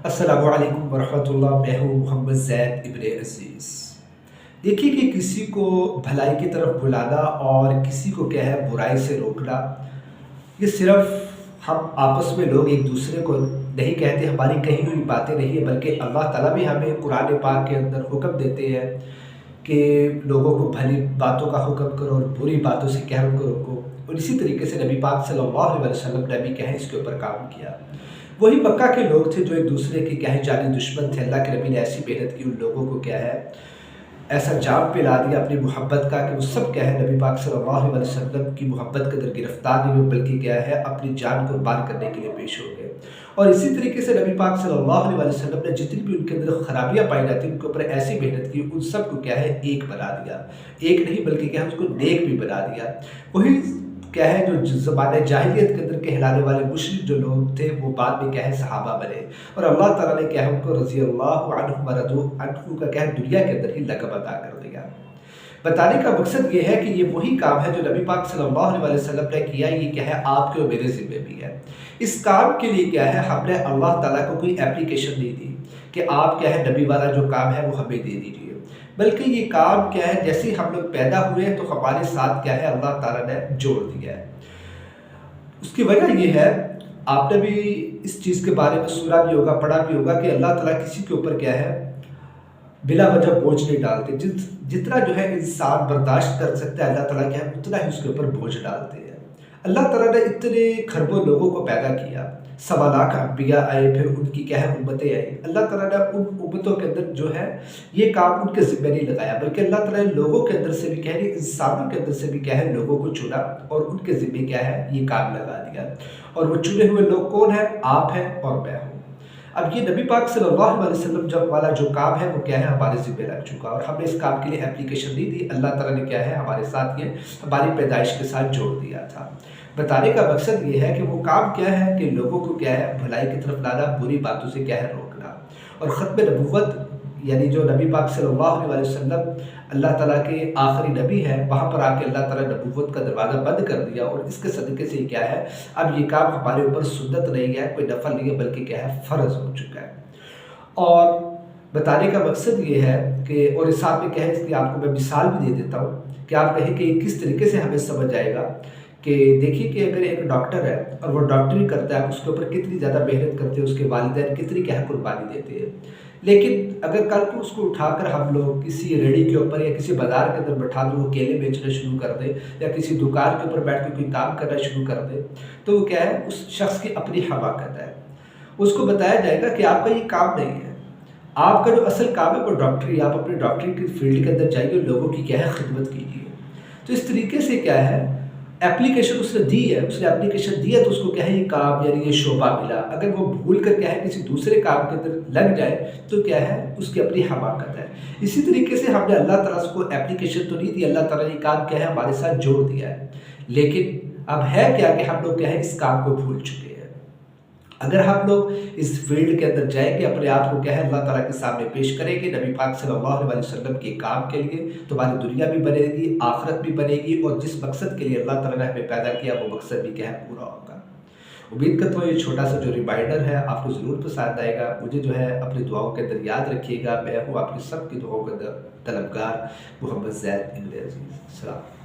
अस्सलामु अलैकुम वरहमतुल्लाह। मैं हूँ मोहम्मद ज़ैद इब्ने अज़ीज़। देखिए कि किसी को भलाई की तरफ बुलाना और किसी को क्या है बुराई से रोकना, ये सिर्फ़ हम आपस में लोग एक दूसरे को नहीं कहते, हमारी कही हुई बातें नहीं है, बल्कि अल्लाह ताला भी हमें कुरान पाक के अंदर हुक्म देते हैं कि लोगों को भली बातों का हुक्म करो और बुरी बातों से कह उनको रोको। और इसी तरीके से नबी पाक सल्लल्लाहु अलैहि वसल्लम ने भी क्या है इसके ऊपर काम किया। वही मक्का के लोग थे जो एक दूसरे के क्या है जानी दुश्मन थे। अल्लाह के नबी ने ऐसी मेहनत की, उन लोगों को क्या है ऐसा जाम पिला दिया अपनी मोहब्बत का कि वो सब क्या है नबी पाक सल्लल्लाहु अलैहि वसल्लम की मोहब्बत के अंदर गिरफ्तार नहीं हुए, बल्कि क्या है अपनी जान कुर्बान करने के लिए पेश हो गए। और इसी तरीके से नबी पाक सल्लल्लाहु अलैहि वसल्लम ने जितनी भी उनके अंदर खराबियां पाई जाती उनके ऊपर ऐसी मेहनत की, उन सब को क्या है एक बना दिया। एक नहीं बल्कि क्या है उसको नेक भी बना दिया। वही क्या है जो ज़माने जाहिलियत के अंदर कहलाने वाले मुशरिक जो लोग थे वो बाद में क्या है सहाबा बने, और अल्लाह ताला ने क्या है उनको रज़ी अल्लाहु अन्हुम व रज़ू अन्हु का क्या है दुनिया के अंदर ही लक़ब अता कर दिया। बताने का मकसद ये है कि ये वही काम है जो नबी पाक सल्लल्लाहु अलैहि वसल्लम ने किया, ये क्या है आपके और मेरे ज़िम्मे भी है। इस काम के लिए क्या है हमने अल्लाह ताला को कोई एप्लीकेशन नहीं दी कि आप क्या है नबी वाला जो काम है वो हमें दे दीजिए, बल्कि ये काम क्या है जैसे ही हम लोग पैदा हुए तो हमारे साथ क्या है अल्लाह ताला ने जोड़ दिया है। उसकी वजह ये है, आपने भी इस चीज़ के बारे में सुना भी होगा, पढ़ा भी होगा कि अल्लाह ताला किसी के ऊपर क्या है बिला वजह बोझ नहीं डालते। जितना जो है इंसान बर्दाश्त कर सकता है अल्लाह ताला क्या है उतना ही उसके ऊपर बोझ डालते हैं। अल्लाह ताला ने इतने खरबों लोगों को पैदा किया, 1.25 लाख अंबिया आए, फिर उनकी क्या है उम्मतें आई। अल्लाह ताला ने उन उम्मतों के अंदर जो है ये काम उनके ज़िम्मे नहीं लगाया, बल्कि अल्लाह ताला ने लोगों के अंदर से भी क्या है इंसानों के अंदर से भी क्या है लोगों को चुना और उनके ज़िम्मे क्या है ये काम लगा दिया। और वो चुने हुए लोग कौन है? आप हैं और मैं हूँ। अब ये नबी पाक सल्लल्लाहु अलैहि वसल्लम जब वाला जो काम है वो क्या है हमारे ज़िम्मे लग चुका, और हमने इस काम के लिए एप्लीकेशन नहीं दी। अल्लाह ताला ने क्या है हमारे साथ ये हमारी पैदाइश के साथ जोड़ दिया था। बताने का मकसद ये है कि वो काम क्या है कि लोगों को क्या है भलाई की तरफ लाना, बुरी बातों से क्या है रोकना। और ख़त्म नबूवत यानी जो नबी पाक सल्लल्लाहु अलैहि वसल्लम अल्लाह ताला के आखिरी नबी है, वहाँ पर आके अल्लाह ताला नबूवत का दरवाज़ा बंद कर दिया, और इसके सदक़े से क्या है अब ये काम हमारे ऊपर सुन्नत नहीं है, कोई नफल नहीं है, बल्कि क्या है फ़र्ज़ हो चुका है। और बताने का मकसद ये है कि और इस साथ में क्या है इसकी आपको मैं मिसाल भी दे देता हूँ कि आप कहें कि किस तरीके से हमें समझ आएगा। कि देखिए कि अगर एक डॉक्टर है और वो डॉक्टरी करता है, उसके ऊपर कितनी ज़्यादा मेहनत करते हैं, उसके वालिदैन कितनी क्या है कुर्बानी देते हैं, लेकिन अगर कल को उसको उठाकर हम लोग किसी रेहड़ी के ऊपर या किसी बाज़ार के अंदर बैठा दो, वो केले बेचना शुरू कर दे या किसी दुकान के ऊपर बैठ कर कोई काम करना शुरू कर दे, तो वो क्या है उस शख्स की अपनी हमाकत है। उसको बताया जाएगा कि आपका ये काम नहीं है, आपका जो असल काम है वो डॉक्टरी, आप अपने डॉक्टरी की फील्ड के अंदर जाइए, लोगों की क्या है खिदमत कीजिए। तो इस तरीके से क्या है एप्लीकेशन उसने दी है, उसने एप्लीकेशन दी है तो उसको क्या है ये काम यानी ये शोबा मिला। अगर वो भूल कर क्या है किसी दूसरे काम के अंदर लग जाए तो क्या है उसकी अपनी हमाकत है। इसी तरीके से हमने अल्लाह ताला को एप्लीकेशन तो नहीं दी, अल्लाह ताला ने काम क्या है हमारे साथ जोड़ दिया है, लेकिन अब है क्या कि हम लोग क्या है इस काम को भूल चुके हैं। अगर हम लोग इस फील्ड के अंदर जाएंगे, अपने आप को क्या है अल्लाह ताला के सामने पेश करेंगे नबी पाक सल्लल्लाहु अलैहि वसल्लम के काम के लिए, तो हमारी दुनिया भी बनेगी, आखिरत भी बनेगी, और जिस मकसद के लिए अल्लाह ताला ने हमें पैदा किया वो मकसद भी क्या है पूरा होगा। उम्मीद करता हूँ ये छोटा सा जो रिमाइंडर है आपको ज़रूर पसंद आएगा। मुझे जो है अपनी दुआओं के अंदर याद रखिएगा। मैं हूँ आपकी सबकी दुआओं के अंदर तलबगार मोहम्मद ज़ैद इब्ने अज़ीज़। सलाम।